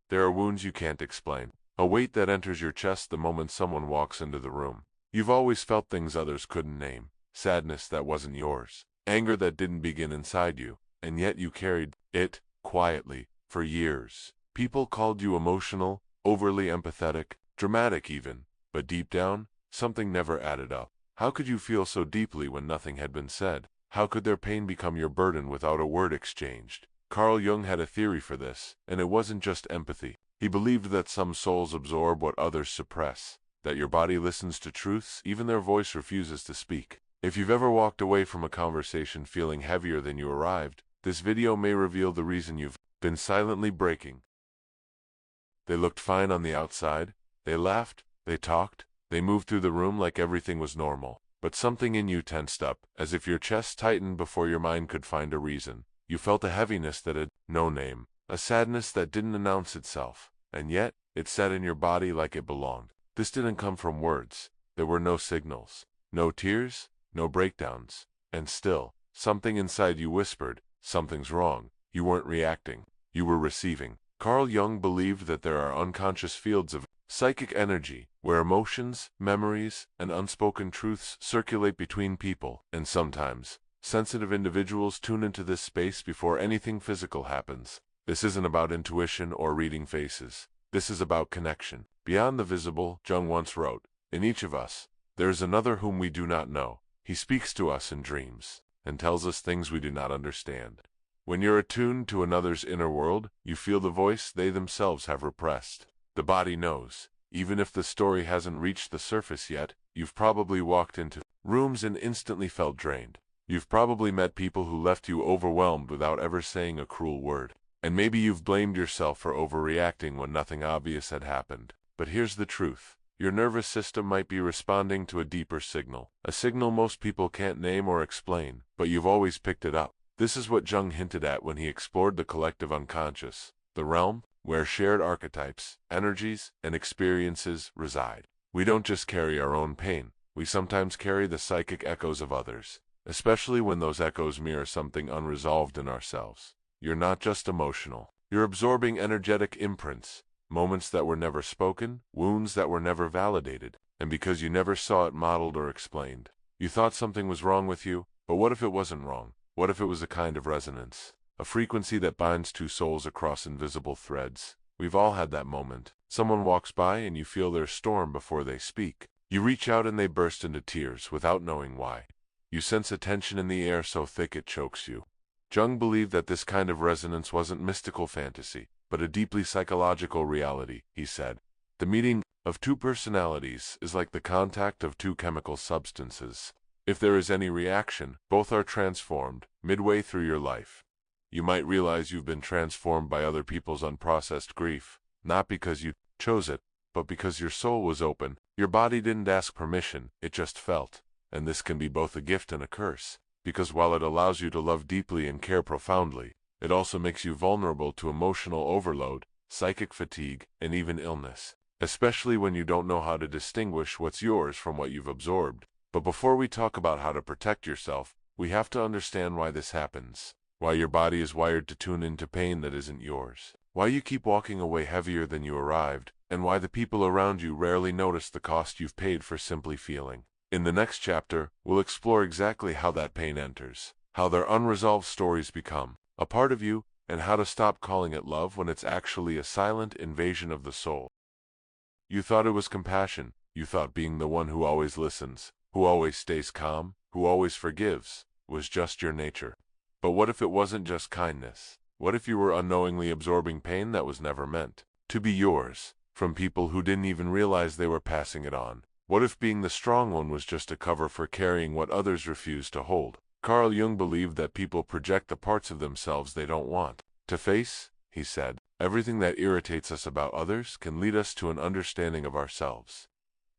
There are wounds you can't explain. A weight that enters your chest the moment someone walks into the room. You've always felt things others couldn't name. Sadness that wasn't yours. Anger that didn't begin inside you. And yet you carried it quietly for years. People called you emotional, overly empathetic, dramatic even. But deep down, something never added up. How could you feel so deeply when nothing had been said? How could their pain become your burden without a word exchanged? Carl Jung had a theory for this, and it wasn't just empathy. He believed that some souls absorb what others suppress, that your body listens to truths even their voice refuses to speak. If you've ever walked away from a conversation feeling heavier than you arrived, this video may reveal the reason you've been silently breaking. They looked fine on the outside. They laughed, they talked, they moved through the room like everything was normal. But something in you tensed up, as if your chest tightened before your mind could find a reason. You felt a heaviness that had no name, a sadness that didn't announce itself, and yet it sat in your body like it belonged. This didn't come from words. There were no signals, no tears, no breakdowns, and still, something inside you whispered, something's wrong. You weren't reacting, you were receiving. Carl Jung believed that there are unconscious fields of psychic energy, where emotions, memories, and unspoken truths circulate between people, and sometimes, sensitive individuals tune into this space before anything physical happens. This isn't about intuition or reading faces. This is about connection. Beyond the visible, Jung once wrote, in each of us, there is another whom we do not know. He speaks to us in dreams, and tells us things we do not understand. When you're attuned to another's inner world, you feel the voice they themselves have repressed. The body knows. Even if the story hasn't reached the surface yet, you've probably walked into rooms and instantly felt drained. You've probably met people who left you overwhelmed without ever saying a cruel word. And maybe you've blamed yourself for overreacting when nothing obvious had happened. But here's the truth. Your nervous system might be responding to a deeper signal. A signal most people can't name or explain, but you've always picked it up. This is what Jung hinted at when he explored the collective unconscious, the realm where shared archetypes, energies, and experiences reside. We don't just carry our own pain, we sometimes carry the psychic echoes of others, especially when those echoes mirror something unresolved in ourselves. You're not just emotional. You're absorbing energetic imprints, moments that were never spoken, wounds that were never validated, and because you never saw it modeled or explained. You thought something was wrong with you, but what if it wasn't wrong? What if it was a kind of resonance? A frequency that binds two souls across invisible threads. We've all had that moment. Someone walks by and you feel their storm before they speak. You reach out and they burst into tears without knowing why. You sense a tension in the air so thick it chokes you. Jung believed that this kind of resonance wasn't mystical fantasy, but a deeply psychological reality, he said. The meeting of two personalities is like the contact of two chemical substances. If there is any reaction, both are transformed midway through your life. You might realize you've been transformed by other people's unprocessed grief, not because you chose it, but because your soul was open. Your body didn't ask permission, it just felt. And this can be both a gift and a curse, because while it allows you to love deeply and care profoundly, it also makes you vulnerable to emotional overload, psychic fatigue, and even illness, especially when you don't know how to distinguish what's yours from what you've absorbed. But before we talk about how to protect yourself, we have to understand why this happens. Why your body is wired to tune into pain that isn't yours. Why you keep walking away heavier than you arrived, and why the people around you rarely notice the cost you've paid for simply feeling. In the next chapter, we'll explore exactly how that pain enters, how their unresolved stories become a part of you, and how to stop calling it love when it's actually a silent invasion of the soul. You thought it was compassion. You thought being the one who always listens, who always stays calm, who always forgives, was just your nature. But what if it wasn't just kindness? What if you were unknowingly absorbing pain that was never meant to be yours, from people who didn't even realize they were passing it on? What if being the strong one was just a cover for carrying what others refuse to hold? Carl Jung believed that people project the parts of themselves they don't want to face, he said. Everything that irritates us about others can lead us to an understanding of ourselves.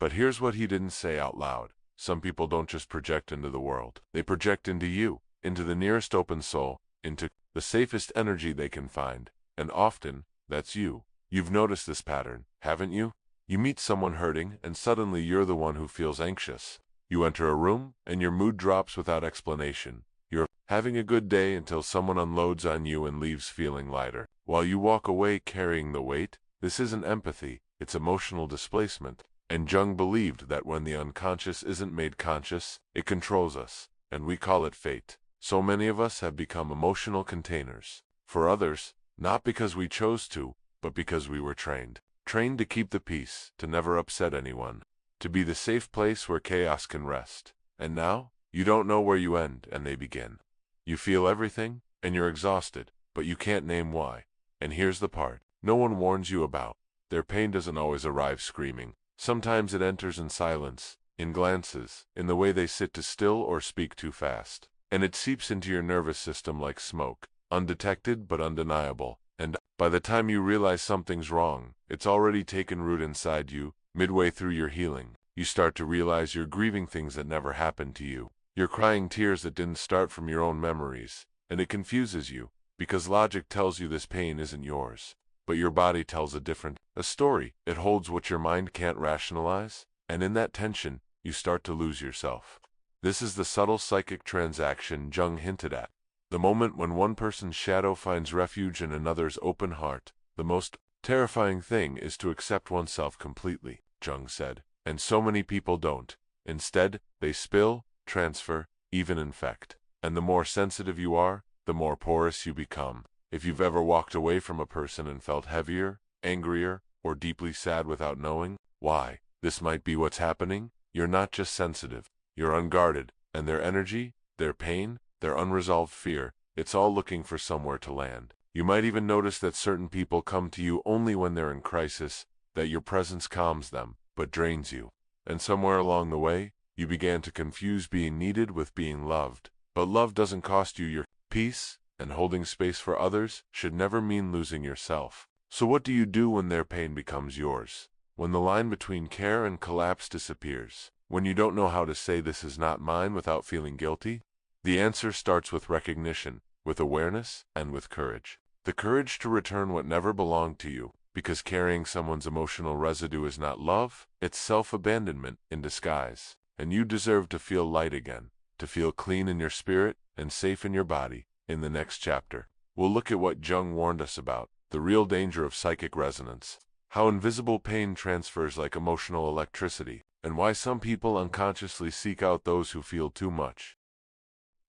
But here's what he didn't say out loud. Some people don't just project into the world. They project into you, into the nearest open soul, into the safest energy they can find. And often, that's you. You've noticed this pattern, haven't you? You meet someone hurting, and suddenly you're the one who feels anxious. You enter a room, and your mood drops without explanation. You're having a good day until someone unloads on you and leaves feeling lighter. while you walk away carrying the weight. This isn't empathy, it's emotional displacement. And Jung believed that when the unconscious isn't made conscious, it controls us, and we call it fate. So many of us have become emotional containers for others, not because we chose to, but because we were trained. Trained to keep the peace, to never upset anyone, to be the safe place where chaos can rest. And now, you don't know where you end and they begin. You feel everything, and you're exhausted, but you can't name why. And here's the part no one warns you about. Their pain doesn't always arrive screaming. Sometimes it enters in silence, in glances, in the way they sit too still or speak too fast. And it seeps into your nervous system like smoke, undetected but undeniable. And by the time you realize something's wrong, it's already taken root inside you. Midway through your healing, you start to realize you're grieving things that never happened to you. You're crying tears that didn't start from your own memories. And it confuses you, because logic tells you this pain isn't yours. But your body tells a story. It holds what your mind can't rationalize, and in that tension, you start to lose yourself. This is the subtle psychic transaction Jung hinted at. The moment when one person's shadow finds refuge in another's open heart. The most terrifying thing is to accept oneself completely, Jung said. And so many people don't. Instead, they spill, transfer, even infect. And the more sensitive you are, the more porous you become. If you've ever walked away from a person and felt heavier, angrier, or deeply sad without knowing why, this might be what's happening. You're not just sensitive, you're unguarded, and their energy, their pain, their unresolved fear, it's all looking for somewhere to land. You might even notice that certain people come to you only when they're in crisis, that your presence calms them, but drains you. And somewhere along the way, you began to confuse being needed with being loved. But love doesn't cost you your peace, and holding space for others should never mean losing yourself. So what do you do when their pain becomes yours? When the line between care and collapse disappears? When you don't know how to say this is not mine without feeling guilty? The answer starts with recognition, with awareness, and with courage. The courage to return what never belonged to you, because carrying someone's emotional residue is not love, it's self-abandonment in disguise. And you deserve to feel light again, to feel clean in your spirit and safe in your body. In the next chapter, we'll look at what Jung warned us about, the real danger of psychic resonance, how invisible pain transfers like emotional electricity, and why some people unconsciously seek out those who feel too much.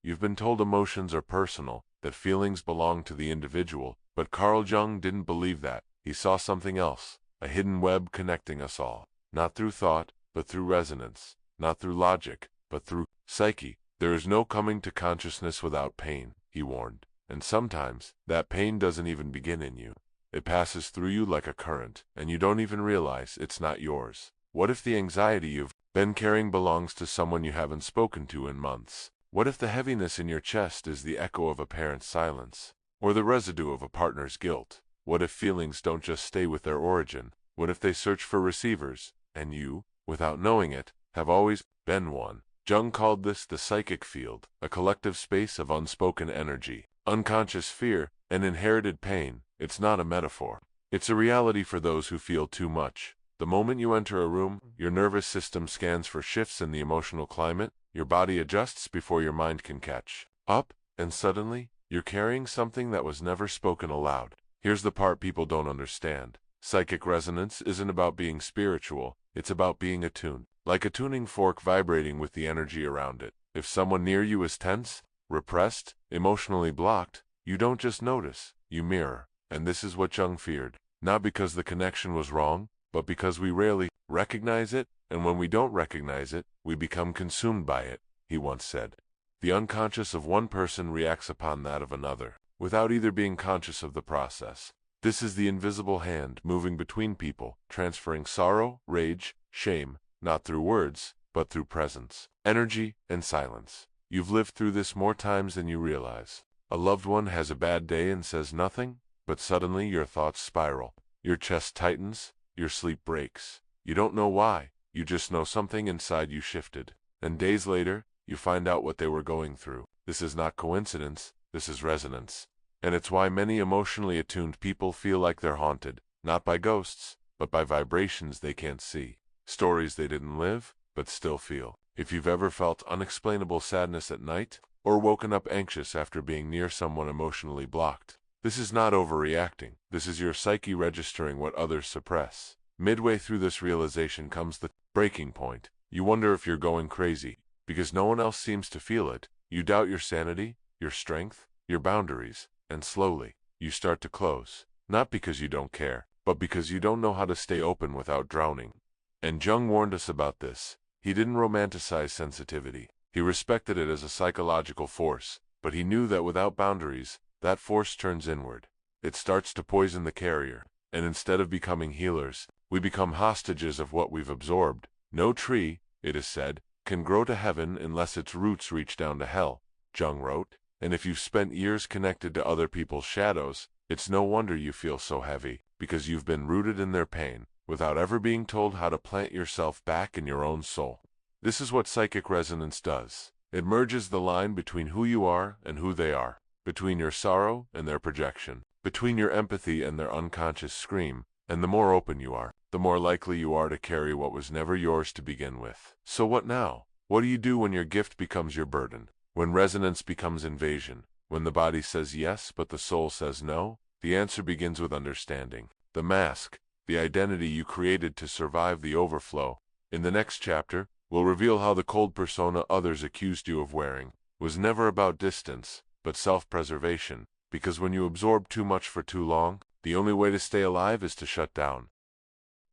You've been told emotions are personal, that feelings belong to the individual, but Carl Jung didn't believe that. He saw something else, a hidden web connecting us all, not through thought, but through resonance, not through logic, but through psyche. There is no coming to consciousness without pain, he warned, and sometimes that pain doesn't even begin in you. It passes through you like a current, and you don't even realize it's not yours. What if the anxiety you've been carrying belongs to someone you haven't spoken to in months? What if the heaviness in your chest is the echo of a parent's silence, or the residue of a partner's guilt? What if feelings don't just stay with their origin? What if they search for receivers, and you, without knowing it, have always been one? Jung called this the psychic field, a collective space of unspoken energy, unconscious fear, and inherited pain. It's not a metaphor. It's a reality for those who feel too much. The moment you enter a room, your nervous system scans for shifts in the emotional climate, your body adjusts before your mind can catch up, and suddenly, you're carrying something that was never spoken aloud. Here's the part people don't understand. Psychic resonance isn't about being spiritual, it's about being attuned. Like a tuning fork vibrating with the energy around it. If someone near you is tense, repressed, emotionally blocked, you don't just notice, you mirror. And this is what Jung feared. Not because the connection was wrong, but because we rarely recognize it, and when we don't recognize it, we become consumed by it, he once said. The unconscious of one person reacts upon that of another, without either being conscious of the process. This is the invisible hand moving between people, transferring sorrow, rage, shame, not through words, but through presence, energy, and silence. You've lived through this more times than you realize. A loved one has a bad day and says nothing, but suddenly your thoughts spiral. Your chest tightens, your sleep breaks. You don't know why, you just know something inside you shifted. And days later, you find out what they were going through. This is not coincidence, this is resonance. And it's why many emotionally attuned people feel like they're haunted, not by ghosts, but by vibrations they can't see. Stories they didn't live, but still feel. If you've ever felt unexplainable sadness at night, or woken up anxious after being near someone emotionally blocked, This is not overreacting. This is your psyche registering what others suppress. Midway through this realization comes the breaking point. You wonder if you're going crazy, because no one else seems to feel it. You doubt your sanity, your strength, your boundaries, and slowly, you start to close. Not because you don't care, but because you don't know how to stay open without drowning. And Jung warned us about this. He didn't romanticize sensitivity. He respected it as a psychological force, but he knew that without boundaries, that force turns inward. It starts to poison the carrier, and instead of becoming healers, we become hostages of what we've absorbed. No tree, it is said, can grow to heaven unless its roots reach down to hell, Jung wrote. And if you've spent years connected to other people's shadows, it's no wonder you feel so heavy, because you've been rooted in their pain, without ever being told how to plant yourself back in your own soul. This is what psychic resonance does. It merges the line between who you are and who they are, between your sorrow and their projection, between your empathy and their unconscious scream, and the more open you are, the more likely you are to carry what was never yours to begin with. So what now? What do you do when your gift becomes your burden? When resonance becomes invasion? When the body says yes, but the soul says no? The answer begins with understanding. The mask, the identity you created to survive the overflow. In the next chapter, we'll reveal how the cold persona others accused you of wearing was never about distance, but self-preservation, because when you absorb too much for too long, the only way to stay alive is to shut down.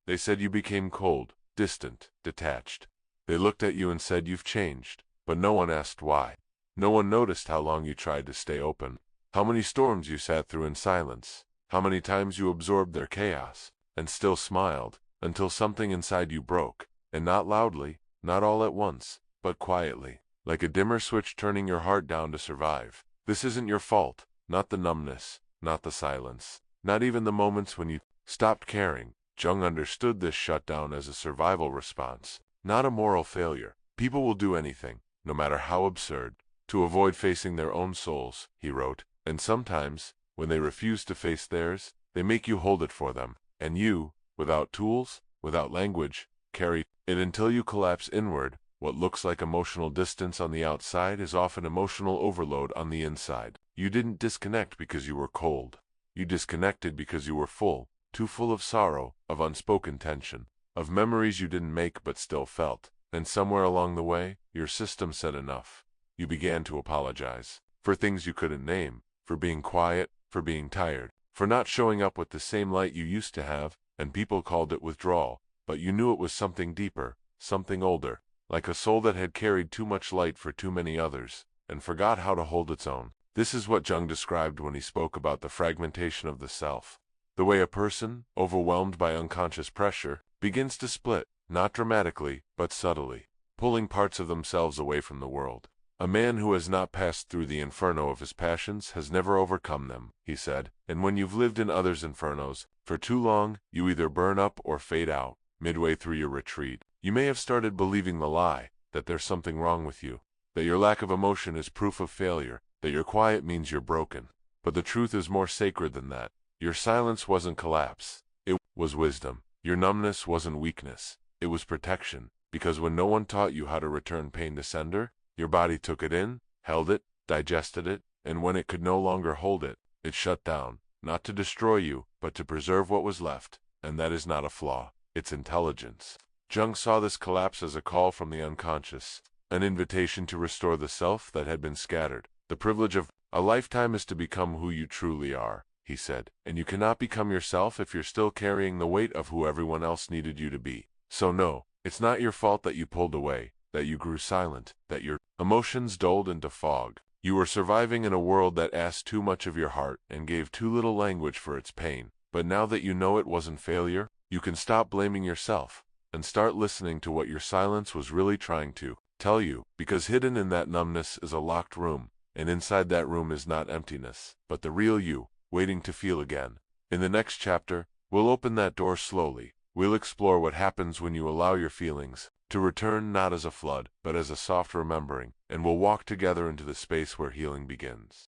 They said you became cold, distant, detached. They looked at you and said you've changed, but no one asked why. No one noticed how long you tried to stay open, how many storms you sat through in silence, how many times you absorbed their chaos, and still smiled, until something inside you broke, and not loudly, not all at once, but quietly, like a dimmer switch turning your heart down to survive. This isn't your fault, not the numbness, not the silence, not even the moments when you stopped caring. Jung understood this shutdown as a survival response, not a moral failure. People will do anything, no matter how absurd, to avoid facing their own souls, he wrote, and sometimes, when they refuse to face theirs, they make you hold it for them, and you, without tools, without language, carry it until you collapse inward. What looks like emotional distance on the outside is often emotional overload on the inside. You didn't disconnect because you were cold. You disconnected because you were full, too full of sorrow, of unspoken tension, of memories you didn't make but still felt. And somewhere along the way, your system said enough. You began to apologize for things you couldn't name, for being quiet, for being tired, for not showing up with the same light you used to have, and people called it withdrawal, but you knew it was something deeper, something older, like a soul that had carried too much light for too many others, and forgot how to hold its own. This is what Jung described when he spoke about the fragmentation of the self. The way a person, overwhelmed by unconscious pressure, begins to split, not dramatically, but subtly, pulling parts of themselves away from the world. A man who has not passed through the inferno of his passions has never overcome them, he said, and when you've lived in others' infernos for too long, you either burn up or fade out. Midway through your retreat, you may have started believing the lie that there's something wrong with you, that your lack of emotion is proof of failure, that your quiet means you're broken. But the truth is more sacred than that. Your silence wasn't collapse, it was wisdom. Your numbness wasn't weakness, it was protection, because when no one taught you how to return pain to sender, your body took it in, held it, digested it, and when it could no longer hold it, it shut down, not to destroy you, but to preserve what was left, and that is not a flaw, it's intelligence. Jung saw this collapse as a call from the unconscious, an invitation to restore the self that had been scattered. The privilege of a lifetime is to become who you truly are, he said, and you cannot become yourself if you're still carrying the weight of who everyone else needed you to be. So no, it's not your fault that you pulled away, that you grew silent, that your emotions dulled into fog. You were surviving in a world that asked too much of your heart and gave too little language for its pain. But now that you know it wasn't failure, you can stop blaming yourself and start listening to what your silence was really trying to tell you, because hidden in that numbness is a locked room, and inside that room is not emptiness, but the real you, waiting to feel again. In the next chapter, we'll open that door slowly. We'll explore what happens when you allow your feelings to return not as a flood, but as a soft remembering, and we'll walk together into the space where healing begins.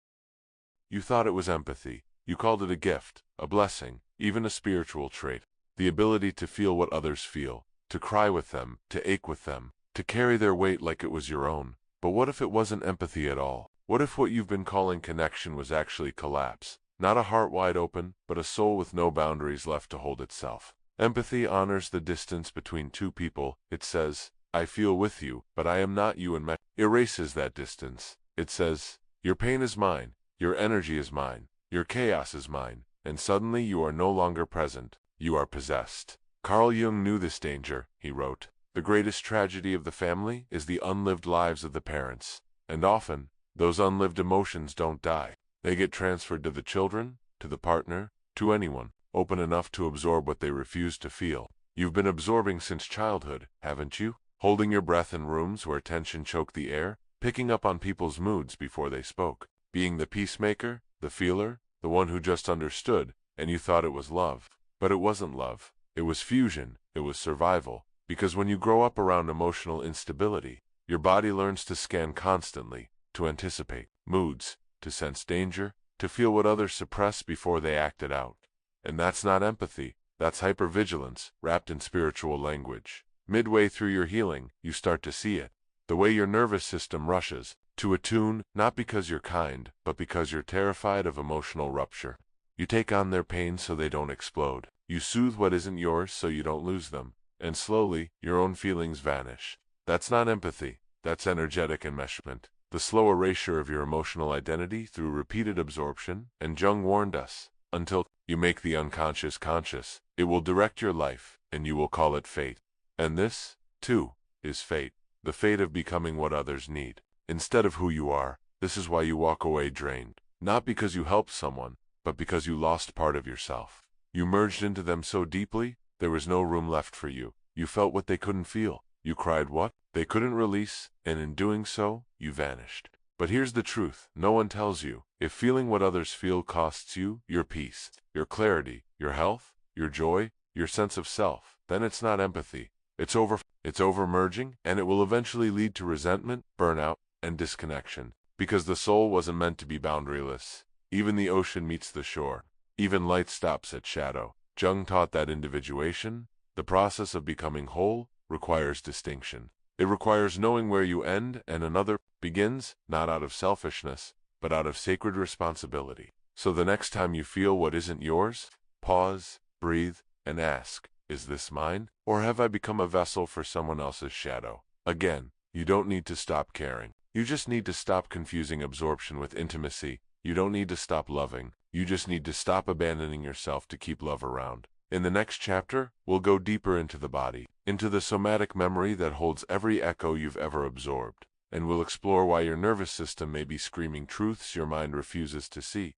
You thought it was empathy. You called it a gift, a blessing, even a spiritual trait. The ability to feel what others feel, to cry with them, to ache with them, to carry their weight like it was your own. But what if it wasn't empathy at all? What if what you've been calling connection was actually collapse? Not a heart wide open, but a soul with no boundaries left to hold itself. Empathy honors the distance between two people. It says, I feel with you, but I am not you. And erases that distance. It says, your pain is mine, your energy is mine, your chaos is mine, and suddenly you are no longer present, you are possessed. Carl Jung knew this danger. He wrote, the greatest tragedy of the family is the unlived lives of the parents, and often, those unlived emotions don't die. They get transferred to the children, to the partner, to anyone open enough to absorb what they refuse to feel. You've been absorbing since childhood, haven't you? Holding your breath in rooms where tension choked the air, picking up on people's moods before they spoke, being the peacemaker, the feeler, the one who just understood, and you thought it was love. But it wasn't love. It was fusion. It was survival. Because when you grow up around emotional instability, your body learns to scan constantly, to anticipate moods, to sense danger, to feel what others suppress before they act it out. And that's not empathy, that's hypervigilance, wrapped in spiritual language. Midway through your healing, you start to see it. The way your nervous system rushes, to attune, not because you're kind, but because you're terrified of emotional rupture. You take on their pain so they don't explode. You soothe what isn't yours so you don't lose them. And slowly, your own feelings vanish. That's not empathy, that's energetic enmeshment. The slow erasure of your emotional identity through repeated absorption, and Jung warned us, until you make the unconscious conscious, it will direct your life, and you will call it fate. And this, too, is fate, the fate of becoming what others need, instead of who you are. This is why you walk away drained, not because you helped someone, but because you lost part of yourself. You merged into them so deeply, there was no room left for you. You felt what they couldn't feel. You cried what they couldn't release, and in doing so, you vanished. But here's the truth. No one tells you. If feeling what others feel costs you your peace, your clarity, your health, your joy, your sense of self, then it's not empathy. It's over-merging, and it will eventually lead to resentment, burnout, and disconnection. Because the soul wasn't meant to be boundaryless. Even the ocean meets the shore. Even light stops at shadow. Jung taught that individuation, the process of becoming whole, requires distinction. It requires knowing where you end and another begins, not out of selfishness, but out of sacred responsibility. So the next time you feel what isn't yours, pause, breathe, and ask, is this mine, or have I become a vessel for someone else's shadow? Again, you don't need to stop caring. You just need to stop confusing absorption with intimacy. You don't need to stop loving. You just need to stop abandoning yourself to keep love around. In the next chapter, we'll go deeper into the body, into the somatic memory that holds every echo you've ever absorbed, and we'll explore why your nervous system may be screaming truths your mind refuses to see.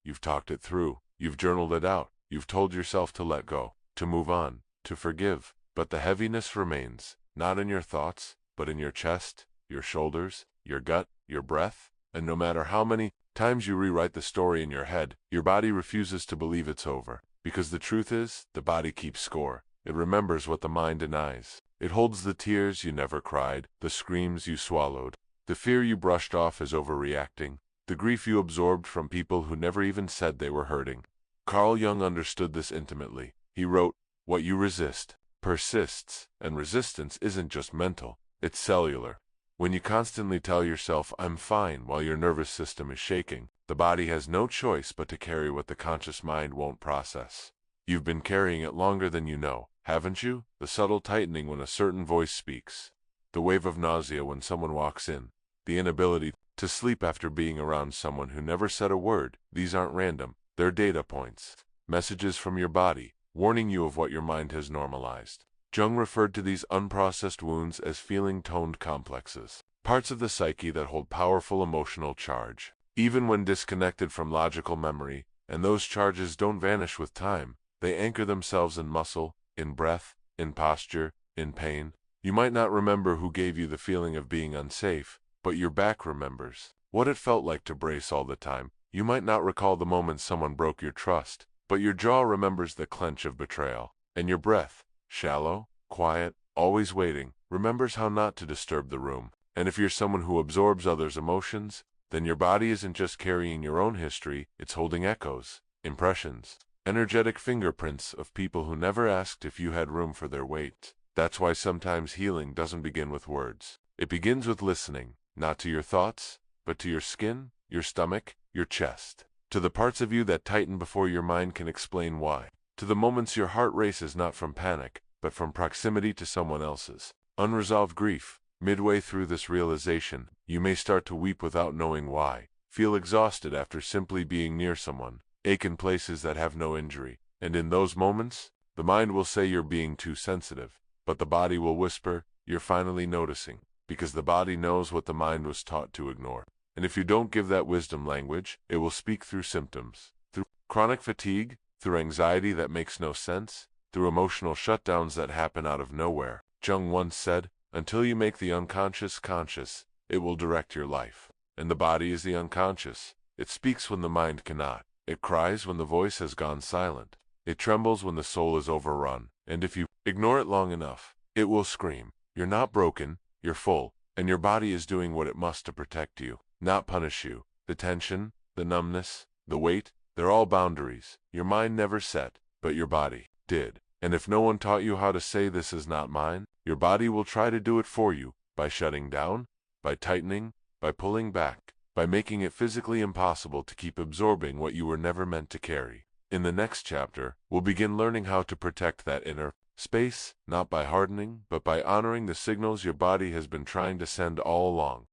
You've talked it through, you've journaled it out, you've told yourself to let go, to move on, to forgive, but the heaviness remains, not in your thoughts, but in your chest, your shoulders, your gut, your breath, and no matter how many times you rewrite the story in your head, your body refuses to believe it's over. Because the truth is, the body keeps score. It remembers what the mind denies. It holds the tears you never cried, the screams you swallowed, the fear you brushed off as overreacting, the grief you absorbed from people who never even said they were hurting. Carl Jung understood this intimately. He wrote, what you resist persists, and resistance isn't just mental, it's cellular. When you constantly tell yourself, I'm fine, while your nervous system is shaking, the body has no choice but to carry what the conscious mind won't process. You've been carrying it longer than you know, haven't you? The subtle tightening when a certain voice speaks, the wave of nausea when someone walks in, the inability to sleep after being around someone who never said a word. These aren't random, they're data points, messages from your body, warning you of what your mind has normalized. Jung referred to these unprocessed wounds as feeling-toned complexes, parts of the psyche that hold powerful emotional charge, even when disconnected from logical memory, and those charges don't vanish with time. They anchor themselves in muscle, in breath, in posture, in pain. You might not remember who gave you the feeling of being unsafe, but your back remembers what it felt like to brace all the time. You might not recall the moment someone broke your trust, but your jaw remembers the clench of betrayal, and your breath, shallow, quiet, always waiting, remembers how not to disturb the room. And if you're someone who absorbs others' emotions, then your body isn't just carrying your own history, it's holding echoes, impressions, energetic fingerprints of people who never asked if you had room for their weight. That's why sometimes healing doesn't begin with words. It begins with listening, not to your thoughts, but to your skin, your stomach, your chest. To the parts of you that tighten before your mind can explain why. To the moments your heart races not from panic, but from proximity to someone else's unresolved grief. Midway through this realization, you may start to weep without knowing why, feel exhausted after simply being near someone, ache in places that have no injury, and in those moments, the mind will say you're being too sensitive, but the body will whisper, you're finally noticing, because the body knows what the mind was taught to ignore. And if you don't give that wisdom language, it will speak through symptoms, through chronic fatigue, through anxiety that makes no sense, through emotional shutdowns that happen out of nowhere. Jung once said, until you make the unconscious conscious, it will direct your life. And the body is the unconscious. It speaks when the mind cannot. It cries when the voice has gone silent. It trembles when the soul is overrun. And if you ignore it long enough, it will scream. You're not broken, you're full, and your body is doing what it must to protect you, not punish you. The tension, the numbness, the weight, they're all boundaries. Your mind never set, but your body did. And if no one taught you how to say this is not mine, your body will try to do it for you, by shutting down, by tightening, by pulling back, by making it physically impossible to keep absorbing what you were never meant to carry. In the next chapter, we'll begin learning how to protect that inner space, not by hardening, but by honoring the signals your body has been trying to send all along.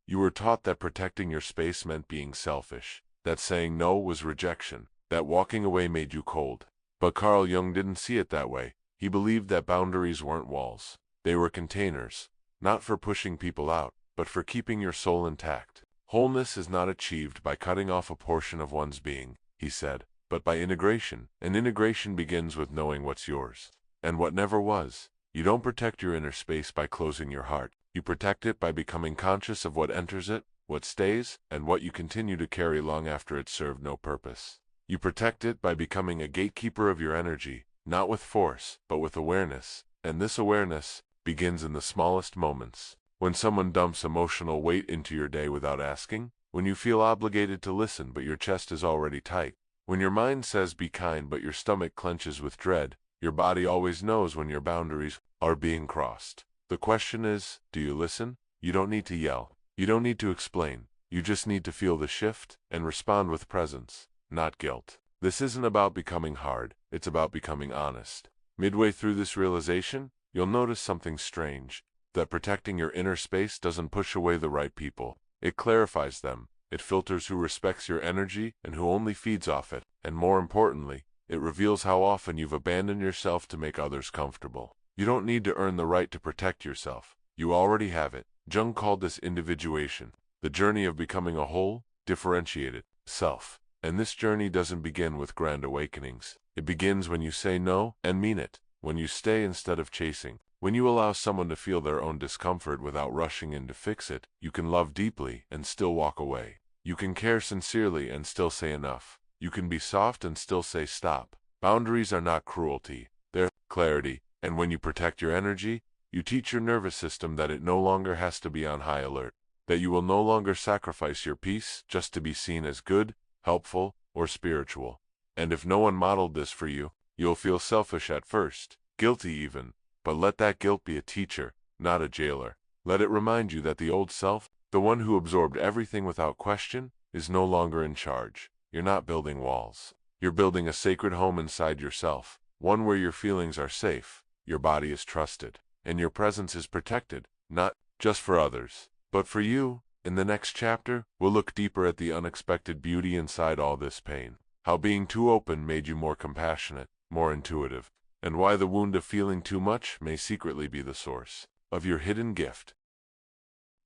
You were taught that protecting your space meant being selfish, that saying no was rejection, that walking away made you cold. But Carl Jung didn't see it that way. He believed that boundaries weren't walls. They were containers, not for pushing people out, but for keeping your soul intact. Wholeness is not achieved by cutting off a portion of one's being, he said, but by integration, and integration begins with knowing what's yours, and what never was. You don't protect your inner space by closing your heart. You protect it by becoming conscious of what enters it, what stays, and what you continue to carry long after it served no purpose. You protect it by becoming a gatekeeper of your energy, not with force, but with awareness, and this awareness begins in the smallest moments. When someone dumps emotional weight into your day without asking, when you feel obligated to listen but your chest is already tight, when your mind says be kind but your stomach clenches with dread, your body always knows when your boundaries are being crossed. The question is, do you listen? You don't need to yell. You don't need to explain. You just need to feel the shift and respond with presence, not guilt. This isn't about becoming hard, it's about becoming honest. Midway through this realization, you'll notice something strange, that protecting your inner space doesn't push away the right people. It clarifies them. It filters who respects your energy and who only feeds off it. And more importantly, it reveals how often you've abandoned yourself to make others comfortable. You don't need to earn the right to protect yourself. You already have it. Jung called this individuation, the journey of becoming a whole, differentiated self. And this journey doesn't begin with grand awakenings. It begins when you say no and mean it, when you stay instead of chasing. When you allow someone to feel their own discomfort without rushing in to fix it, you can love deeply and still walk away. You can care sincerely and still say enough. You can be soft and still say stop. Boundaries are not cruelty, they're clarity. And when you protect your energy, you teach your nervous system that it no longer has to be on high alert, that you will no longer sacrifice your peace just to be seen as good, helpful, or spiritual. And if no one modeled this for you, you'll feel selfish at first, guilty even, but let that guilt be a teacher, not a jailer. Let it remind you that the old self, the one who absorbed everything without question, is no longer in charge. You're not building walls. You're building a sacred home inside yourself, one where your feelings are safe, your body is trusted, and your presence is protected, not just for others, but for you. In the next chapter, we'll look deeper at the unexpected beauty inside all this pain, how being too open made you more compassionate, more intuitive, and why the wound of feeling too much may secretly be the source of your hidden gift.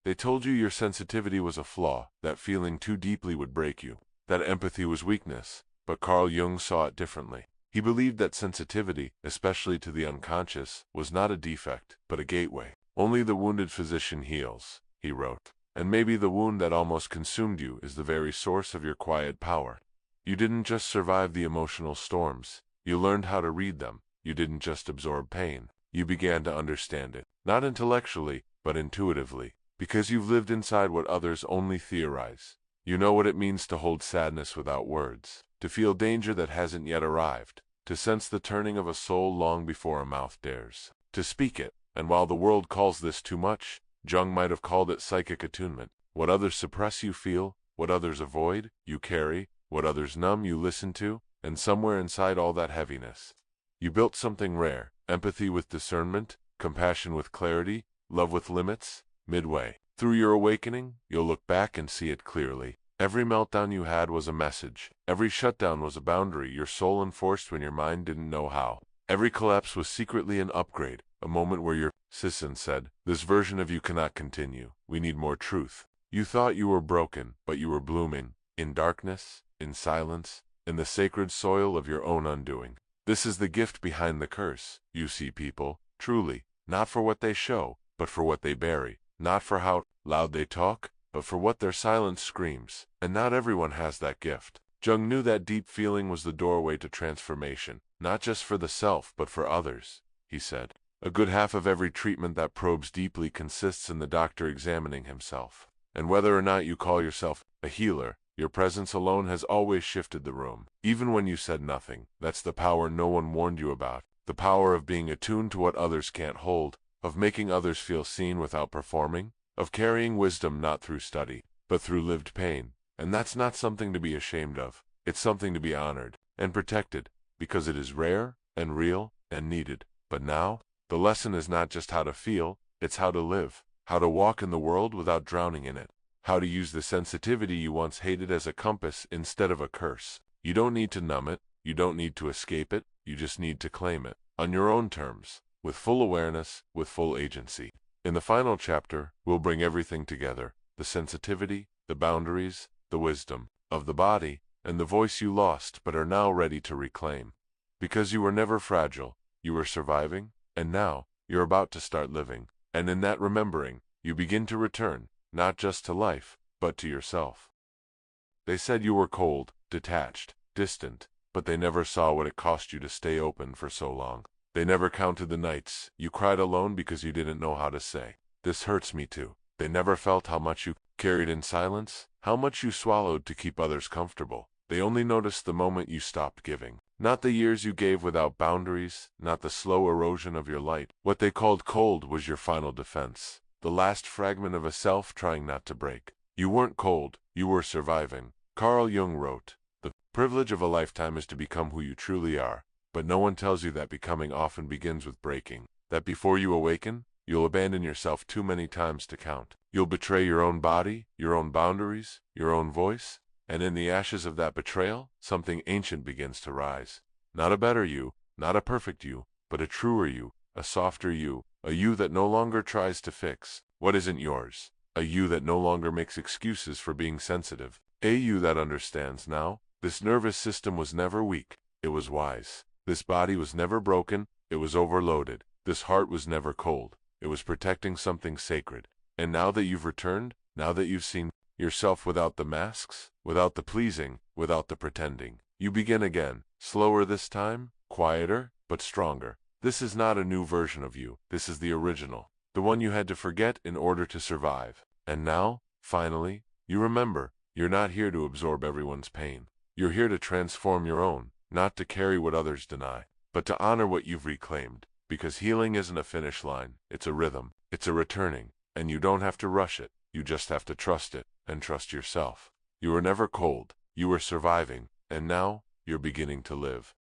They told you your sensitivity was a flaw, that feeling too deeply would break you, that empathy was weakness, but Carl Jung saw it differently. He believed that sensitivity, especially to the unconscious, was not a defect, but a gateway. Only the wounded physician heals, he wrote. And maybe the wound that almost consumed you is the very source of your quiet power. You didn't just survive the emotional storms, you learned how to read them. You didn't just absorb pain, you began to understand it, not intellectually, but intuitively, because you've lived inside what others only theorize. You know what it means to hold sadness without words, to feel danger that hasn't yet arrived, to sense the turning of a soul long before a mouth dares to speak it. And while the world calls this too much, Jung might have called it psychic attunement. What others suppress you feel, What others avoid, you carry. What others numb, you listen to. And somewhere inside all that heaviness, you built something rare: empathy with discernment, compassion with clarity, love with limits. Midway through your awakening, you'll look back and see it clearly. Every meltdown you had was a message. Every shutdown was a boundary your soul enforced when your mind didn't know how. Every collapse was secretly an upgrade, a moment where your Sisson said, "This version of you cannot continue. We need more truth." You thought you were broken, but you were blooming, in darkness, in silence, in the sacred soil of your own undoing. This is the gift behind the curse. You see people, truly, not for what they show, but for what they bury. Not for how loud they talk, but for what their silence screams. And not everyone has that gift. Jung knew that deep feeling was the doorway to transformation, not just for the self, but for others. He said, "A good half of every treatment that probes deeply consists in the doctor examining himself. And whether or not you call yourself a healer, your presence alone has always shifted the room. Even when you said nothing, that's the power no one warned you about. The power of being attuned to what others can't hold, of making others feel seen without performing, of carrying wisdom not through study, but through lived pain. And that's not something to be ashamed of. It's something to be honored and protected, because it is rare and real and needed. But now, the lesson is not just how to feel, it's how to live, how to walk in the world without drowning in it, how to use the sensitivity you once hated as a compass instead of a curse. You don't need to numb it, you don't need to escape it, you just need to claim it, on your own terms, with full awareness, with full agency. In the final chapter, we'll bring everything together: the sensitivity, the boundaries, the wisdom of the body, and the voice you lost but are now ready to reclaim. Because you were never fragile, you were surviving, and now, you're about to start living. And in that remembering, you begin to return, not just to life, but to yourself. They said you were cold, detached, distant, but they never saw what it cost you to stay open for so long. They never counted the nights you cried alone because you didn't know how to say, "This hurts me too." They never felt how much you carried in silence, how much you swallowed to keep others comfortable. They only noticed the moment you stopped giving. Not the years you gave without boundaries, not the slow erosion of your light. What they called cold was your final defense, the last fragment of a self trying not to break. You weren't cold, you were surviving. Carl Jung wrote, "The privilege of a lifetime is to become who you truly are. But no one tells you that becoming often begins with breaking, that before you awaken, you'll abandon yourself too many times to count. You'll betray your own body, your own boundaries, your own voice, and in the ashes of that betrayal, something ancient begins to rise. Not a better you, not a perfect you, but a truer you, a softer you, a you that no longer tries to fix what isn't yours, a you that no longer makes excuses for being sensitive, a you that understands now. This nervous system was never weak, it was wise. This body was never broken, it was overloaded. This heart was never cold, it was protecting something sacred. And now that you've returned, now that you've seen yourself without the masks, without the pleasing, without the pretending, you begin again, slower this time, quieter, but stronger. This is not a new version of you, this is the original, the one you had to forget in order to survive. And now, finally, you remember, you're not here to absorb everyone's pain. You're here to transform your own. Not to carry what others deny, but to honor what you've reclaimed. Because healing isn't a finish line, it's a rhythm, it's a returning, and you don't have to rush it, you just have to trust it, and trust yourself. You were never cold, you were surviving, and now, you're beginning to live.